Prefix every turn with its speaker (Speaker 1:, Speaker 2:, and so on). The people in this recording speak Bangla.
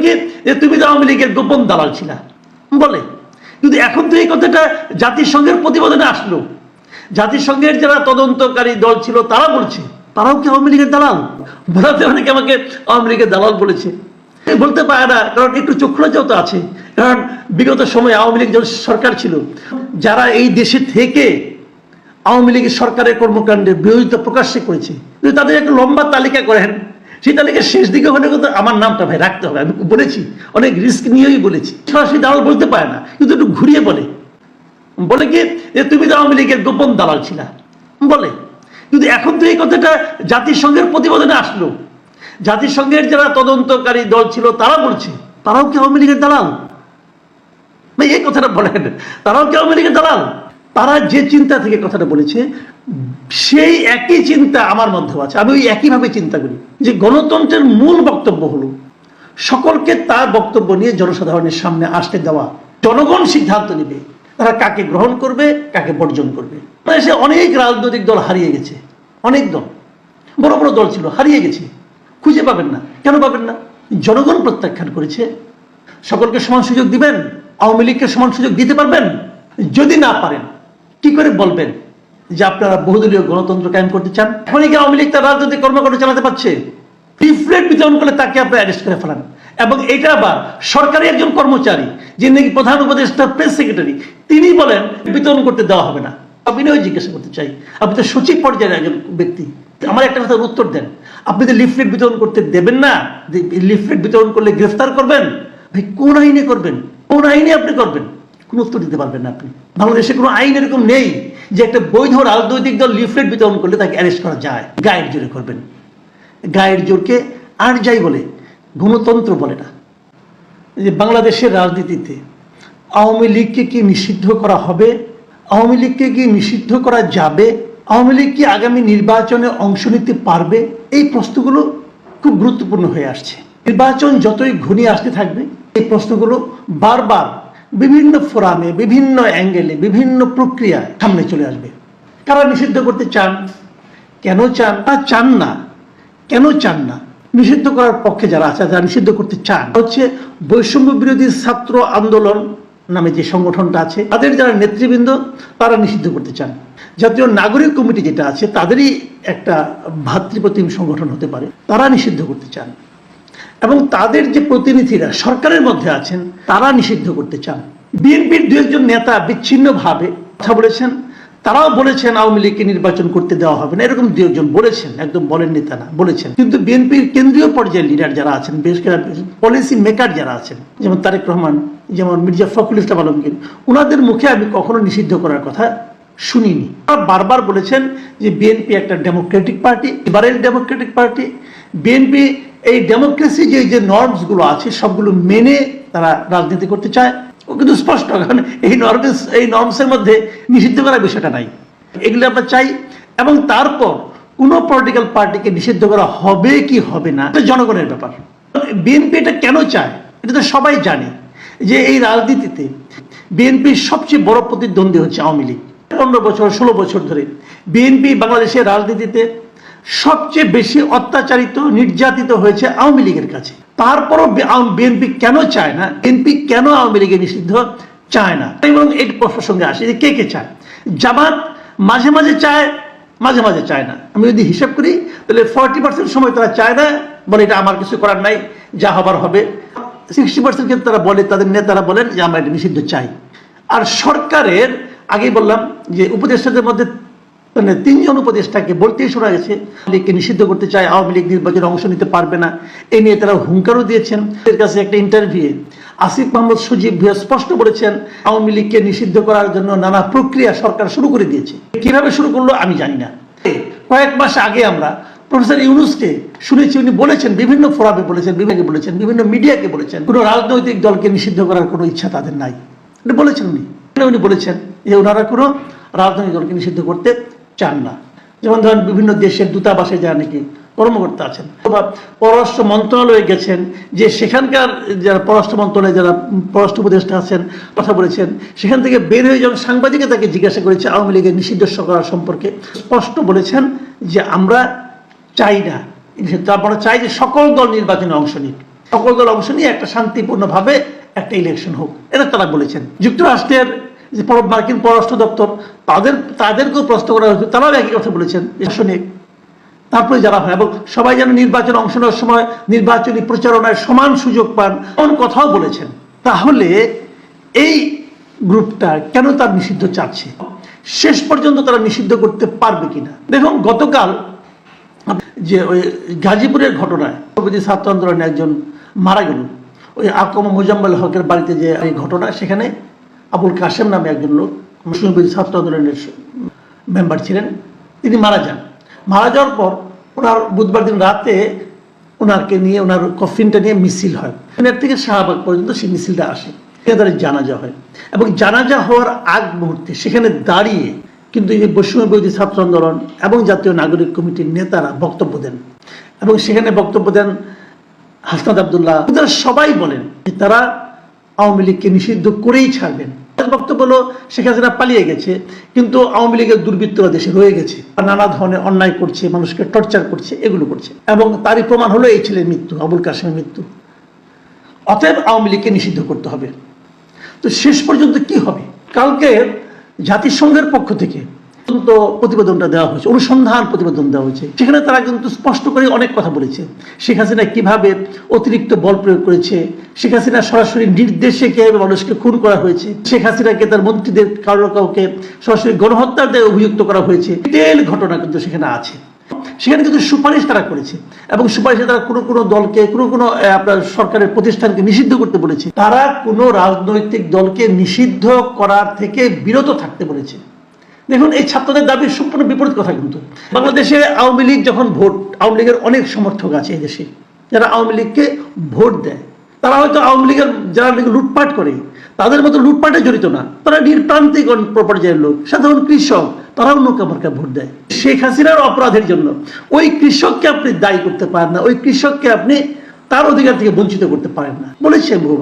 Speaker 1: কি যে তুমি তো আওয়ামী লীগের গোপন দালাল ছিলা বলে, কিন্তু এখন তো এই কথাটা জাতিসংঘের প্রতিবেদনে আসলো। জাতিসংঘের যারা তদন্তকারী দল ছিল তারা বলছে তারাও কি আওয়ামী লীগের দালাল? বলাতে অনেকে আমাকে আওয়ামী লীগের দালাল বলেছে, বলতে পারে না, কারণ একটু চক্ষুলজ্জাও তো আছে। কারণ বিগত সময়ে আওয়ামী লীগ যখন সরকার ছিল, যারা এই দেশে থেকে আওয়ামী লীগের সরকারের কর্মকাণ্ডের বিরোধিতা প্রকাশ্যে করেছে, যদি তাদের একটা লম্বা তালিকা করেন, সেই তালিকার শেষ দিকে হলে কিন্তু আমার নামটা ভাই রাখতে হবে। আমি বলেছি, অনেক রিস্ক নিয়েই বলেছি। সরাসরি দালাল বলতে পারে না, কিন্তু একটু ঘুরিয়ে বলে কি যে তুমি তো আওয়ামী লীগের গোপন দালাল ছিলা বলে, কিন্তু এখন তো এই কথাটা জাতিসংঘের প্রতিবেদনে আসলো। জাতিসংঘের যারা তদন্তকারী দল ছিল তারা বলছে তারাও কি আওয়ামী লীগের দালাল? এই কথাটা বলেন, তারাও কি আওয়ামী লীগের দালাল? তারা যে চিন্তা থেকে কথাটা বলেছে, সেই একই চিন্তা আমার মধ্যে আছে। আমি ওই একইভাবে চিন্তা করি যে গণতন্ত্রের মূল বক্তব্য হলো সকলকে তার বক্তব্য নিয়ে জনসাধারণের সামনে আসতে দেওয়া। জনগণ সিদ্ধান্ত নেবে তারা কাকে গ্রহণ করবে, কাকে বর্জন করবে। সে অনেক রাজনৈতিক দল হারিয়ে গেছে, অনেক দল, বড় বড় দল ছিল, হারিয়ে গেছে, খুঁজে পাবেন না। কেন পাবেন না? জনগণ প্রত্যাখ্যান করেছে। সকলকে সমান সুযোগ দিবেন? আওয়ামী লীগকে সমান সুযোগ দিতে পারবেন? যদি না পারেন, কি করে বলবেন যে আপনারা বহুদলীয় গণতন্ত্র কায়েম করতে চান? এখনই কি আওয়ামী লীগ তার রাজনৈতিক কর্মকাণ্ড চালাতে পারছে? লিফলেট বিতরণ করলে তাকে আপনি অ্যারেস্ট করে ফেলান, এবং এটা আবার সরকারি একজন কর্মচারী, যিনি নাকি প্রধান উপদেষ্টা প্রেস সেক্রেটারি, তিনি বলেন বিতরণ করতে দেওয়া হবে না। আপনি জিজ্ঞাসা করতে চাই, আপনি তো সচিব পর্যায়ের একজন ব্যক্তি, আমার একটা কথার উত্তর দেন। আপনি তো লিফলেট বিতরণ করতে দেবেন না, লিফলেট বিতরণ করলে গ্রেফতার করবেন। ভাই কোন আইনে করবেন? কোন আইনে আপনি করবেন? কোন উত্তর দিতে পারবেন না আপনি। বাংলাদেশে কোনো আইন এরকম নেই যে একটা বৈধ রাজনৈতিক দল লিফলেট বিতরণ করলে তাকে অ্যারেস্ট করা যায়। গায়ের জোরে করবেন। গায়ের জোরকে আর যাই বলে, গণতন্ত্র বলে না। যে বাংলাদেশের রাজনীতিতে আওয়ামী লীগকে কি নিষিদ্ধ করা হবে? আওয়ামী লীগকে কি নিষিদ্ধ করা যাবে? আওয়ামী লীগ কি আগামী নির্বাচনে অংশ নিতে পারবে? এই প্রশ্নগুলো খুব গুরুত্বপূর্ণ হয়ে আসছে। নির্বাচন যতই ঘনিয়ে আসতে থাকবে, এই প্রশ্নগুলো বারবার বিভিন্ন ফোরামে, বিভিন্ন অ্যাঙ্গেলে, বিভিন্ন প্রক্রিয়ায় সামনে চলে আসবে। কারা নিষিদ্ধ করতে চান? কেন চান? তা চান না, কেন চান না? নিষিদ্ধ করার পক্ষে যারা আছে, যারা নিষিদ্ধ করতে চান, হচ্ছে বৈষম্য বিরোধী ছাত্র আন্দোলন নামে যে সংগঠনটা আছে, তাদের যারা নেতৃবৃন্দ, তারা নিষিদ্ধ করতে চান। জাতীয় নাগরিক কমিটি যেটা আছে, তাদেরই একটা ভাতৃপ্রতিম সংগঠন হতে পারে, তারা নিষিদ্ধ করতে চান। এবং তাদের যে প্রতিনিধিরা সরকারের মধ্যে আছেন, তারা নিষিদ্ধ করতে চান। বিএনপির দু একজন নেতা বিচ্ছিন্নভাবে কথা বলেছেন, তারাও বলেছেন আওয়ামী লীগকে নির্বাচন করতে দেওয়া হবে না, এরকম দু একজন বলেছেন, একদম বলেন নেতা না, বলেছেন। কিন্তু বিএনপির কেন্দ্রীয় পর্যায়ের লিডার যারা আছেন, বেশ পলিসি মেকার যারা আছেন, যেমন তারেক রহমান, যেমন মির্জা ফখরুল ইসলাম আলমগীর, ওনাদের মুখে আমি কখনো নিষিদ্ধ করার কথা শুনিনি। বারবার বলেছেন যে বিএনপি একটা Democratic party, liberal Democratic party. BNP এই ডেমোক্রেসি যে নর্মস গুলো আছে সবগুলো মেনে তারা রাজনীতি করতে চায়। ও কিন্তু স্পষ্ট, কারণ এই নর্মসের মধ্যে নিষিদ্ধ করার বিষয়টা নাই। এগুলো আমরা চাই। এবং তারপর কোনো পলিটিক্যাল পার্টিকে নিষিদ্ধ করা হবে কি হবে না, এটা জনগণের ব্যাপার। বিএনপি এটা কেন চায়, এটা তো সবাই জানে যে এই রাজনীতিতে বিএনপির সবচেয়ে বড় প্রতিদ্বন্দ্বী হচ্ছে আওয়ামী লীগ। 15 বছর 16 বছর ধরে বিএনপি বাংলাদেশের রাজনীতিতে সবচেয়ে বেশি অত্যাচারিত, নির্যাতিত হয়েছে আওয়ামী লীগের কাছে। তারপরও বিএনপি কেন চায় না, বিএনপি কেন আওয়ামী লীগের নিষিদ্ধ চায় না? এবং এই প্রসঙ্গে আসে যে কে কে চায়। জামাত মাঝে মাঝে চায়, মাঝে মাঝে চায় না। আমি যদি হিসাব করি তাহলে 40% সময় তারা চায় না, বলে এটা আমার কিছু করার নাই, যা হবার হবে। 60% ক্ষেত্রে তারা বলে, তাদের নেতারা বলেন যে আমরা এটা নিষিদ্ধ চাই। আর সরকারের আগেই বললাম যে উপদেষ্টাদের মধ্যে 3 জন উপদেষ্টাকে বলতেই শোনা গেছে লীগকে নিষিদ্ধ করতে চায়, আওয়ামী লীগ নির্বাচনে অংশ নিতে পারবে না। এই নিয়ে তারা হুঙ্কারও দিয়েছেন। এর কাছে একটা ইন্টারভিউ আসিফ মাহমুদ সজীব ভুঁইয়া স্পষ্ট বলেছেন আওয়ামী লীগকে নিষিদ্ধ করার জন্য নানা প্রক্রিয়া সরকার শুরু করে দিয়েছে। কিভাবে শুরু করলো আমি জানি না। কয়েক মাস আগে আমরা প্রফেসর ইউনূসকে শুনেছি, উনি বলেছেন, বিভিন্ন ফোরামে বলেছেন, বিভিন্ন মিডিয়াকে বলেছেন কোনো রাজনৈতিক দলকে নিষিদ্ধ করার কোনো ইচ্ছা তাদের নাই। বলেছেন উনি বলেছেন যে ওনারা কোনো রাজনৈতিক দলকে নিষিদ্ধ করতে চান না। যেমন ধরেন বিভিন্ন দেশের দূতাবাসে যারা নাকি কর্মকর্তা আছেন, পররাষ্ট্র মন্ত্রণালয়ে গেছেন, যে সেখানকার যারা পররাষ্ট্র মন্ত্রণালয়ে যারা পররাষ্ট্র উপদেষ্টা আছেন কথা বলেছেন, সেখান থেকে বের হয়ে যখন সাংবাদিকে তাকে জিজ্ঞাসা করেছে আওয়ামী লীগের নিষিদ্ধ করার সম্পর্কে, স্পষ্ট বলেছেন যে আমরা চাই না, আমরা চাই যে সকল দল নির্বাচনে অংশ নিক। সকল দল অংশ নিয়ে একটা শান্তিপূর্ণভাবে একটা ইলেকশন হোক, এটা তারা বলেছেন। যুক্তরাষ্ট্রের যে মার্কিন পররাষ্ট্র দপ্তর তাদেরকেও প্রশ্ন করা হয়েছে, তারাও একই কথা বলেছেন, শুনে তারপরে যারা হয় এবং সবাই যেন নির্বাচনে অংশ নেওয়ার সময় নির্বাচনী প্রচারণায় সমান সুযোগ পান, এমন কথাও বলেছেন। তাহলে এই গ্রুপটা কেন তার নিষিদ্ধ চাচ্ছে? শেষ পর্যন্ত তারা নিষিদ্ধ করতে পারবে কিনা? দেখুন, গতকাল যে ওই গাজীপুরের ঘটনায় ছাত্র আন্দোলনে একজন মারা গেল, ওই আকম মোজাম্মেল হকের বাড়িতে যে এই ঘটনা, সেখানে আবুল কাশেম নামে একজন লোক ছাত্র আন্দোলনের মেম্বার ছিলেন, তিনি মারা যান। মারা যাওয়ার পর ওনার বুধবার দিন রাতে ওনাকে নিয়ে, ওনার কফিনটা নিয়ে মিছিল হয়, এর থেকে শাহবাগ পর্যন্ত সেই মিছিলটা আসে, তাদের জানাজা হয়। এবং জানাজা হওয়ার আগ মুহূর্তে সেখানে দাঁড়িয়ে কিন্তু এই বৈষম্য বিরোধী ছাত্র আন্দোলন এবং জাতীয় নাগরিক কমিটির নেতারা বক্তব্য দেন, এবং সেখানে বক্তব্য দেন হাসনাত আব্দুল্লাহ, তারা সবাই বলেন যে তারা আওয়ামী লীগকে নিষিদ্ধ করেই ছাড়বেন। বক্তব্য হলো শেখ হাসিনা পালিয়ে গেছে, কিন্তু আওয়ামী লীগের দুর্বৃত্তরা দেশে রয়ে গেছে, নানা ধরনের অন্যায় করছে, মানুষকে টর্চার করছে, এগুলো করছে, এবং তারই প্রমাণ হলো এই ছেলের মৃত্যু, আবুল কাশেমের মৃত্যু। অতএব আওয়ামী লীগকে নিষিদ্ধ করতে হবে। তো শেষ পর্যন্ত কি হবে? কালকে জাতিসংঘের পক্ষ থেকে প্রতিবেদনটা দেওয়া হয়েছে, অনুসন্ধান প্রতিবেদন দেওয়া হয়েছে। সেখানে তারা কিন্তু স্পষ্ট করে অনেক কথা বলেছে। শেখ হাসিনা কিভাবে অতিরিক্ত বল প্রয়োগ করেছে, শেখ হাসিনা সরাসরি নির্দেশে কিভাবে মানুষকে খুন করা হয়েছে, শেখ হাসিনাকে তার মন্ত্রীদের কাউকে সরাসরি গণহত্যার দায়ে অভিযুক্ত করা হয়েছে, ডিটেল ঘটনা কিন্তু সেখানে আছে। সেখানে কিন্তু সুপারিশ তারা করেছে, এবং সুপারিশে তারা কোনো দলকে, কোনো আপনার সরকারের প্রতিষ্ঠানকে নিষিদ্ধ করতে বলেছে। তারা কোনো রাজনৈতিক দলকে নিষিদ্ধ করার থেকে বিরত থাকতে বলেছে। দেখুন, এই ছাত্রদের দাবির সম্পূর্ণ বিপরীত কথা। কিন্তু বাংলাদেশে আওয়ামী লীগ যখন আওয়ামী লীগের অনেক সমর্থক আছে এই দেশে, যারা আওয়ামী লীগকে ভোট দেয়, তারা হয়তো আওয়ামী লীগের যারা লুটপাট করে তাদের মতো লুটপাটে জড়িত না, তারা নির্প্রান্তিক পর্যায়ের লোক, সাধারণ কৃষক, তারাও নৌকা মার্কা ভোট দেয়। শেখ হাসিনার অপরাধের জন্য ওই কৃষককে আপনি দায়ী করতে পারেন না, ওই কৃষককে আপনি তার অধিকার থেকে বঞ্চিত করতে পারেন না, বলেছে বহুবার।